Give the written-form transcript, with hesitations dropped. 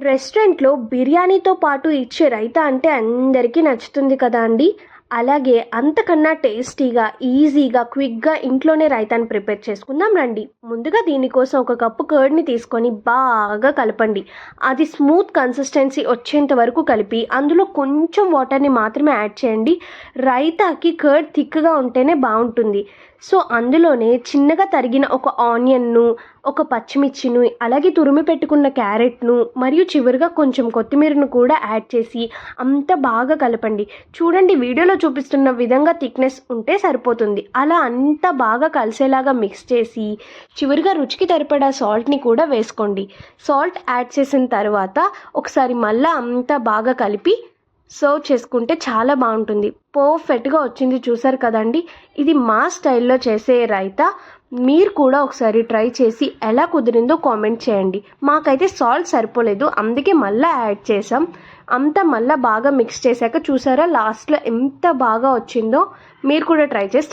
రెస్టారెంట్లో బిర్యానీతో పాటు ఇచ్చే రైతా అంటే అందరికీ నచ్చుతుంది కదా అండి. అలాగే అంతకన్నా టేస్టీగా, ఈజీగా, క్విక్గా ఇంట్లోనే రైతాని ప్రిపేర్ చేసుకుందాం రండి. ముందుగా దీనికోసం ఒక కప్పు కర్డ్ని తీసుకొని బాగా కలపండి. అది స్మూత్ కన్సిస్టెన్సీ వచ్చేంత వరకు కలిపి అందులో కొంచెం వాటర్ని మాత్రమే యాడ్ చేయండి. రైతాకి కర్డ్ థిక్గా ఉంటేనే బాగుంటుంది. సో అందులోనే చిన్నగా తరిగిన ఒక ఆనియన్ను, ఒక పచ్చిమిర్చిని, అలాగే తురిమి పెట్టుకున్న క్యారెట్ను మరియు చివరిగా కొంచెం కొత్తిమీరను కూడా యాడ్ చేసి అంతా బాగా కలపండి. చూడండి, వీడియోలో చూపిస్తున్న విధంగా థిక్నెస్ ఉంటే సరిపోతుంది. అలా అంతా బాగా కలిసేలాగా మిక్స్ చేసి చివరిగా రుచికి సరిపడా సాల్ట్ని కూడా వేసుకోండి. సాల్ట్ యాడ్ చేసిన తర్వాత ఒకసారి మళ్ళీ అంతా బాగా కలిపి సర్వ్ చేసుకుంటే చాలా బాగుంటుంది. పర్ఫెక్ట్గా వచ్చింది, చూసారు కదండి. ఇది మా స్టైల్లో చేసే రైతా. మీరు కూడా ఒకసారి ట్రై చేసి ఎలా కుదిరిందో కామెంట్ చేయండి. మాకైతే సాల్ట్ సరిపోలేదు, అందుకే మళ్ళీ యాడ్ చేసాం. అంతా మళ్ళీ బాగా మిక్స్ చేశాక చూసారా లాస్ట్లో ఎంత బాగా వచ్చిందో. మీరు కూడా ట్రై చేసి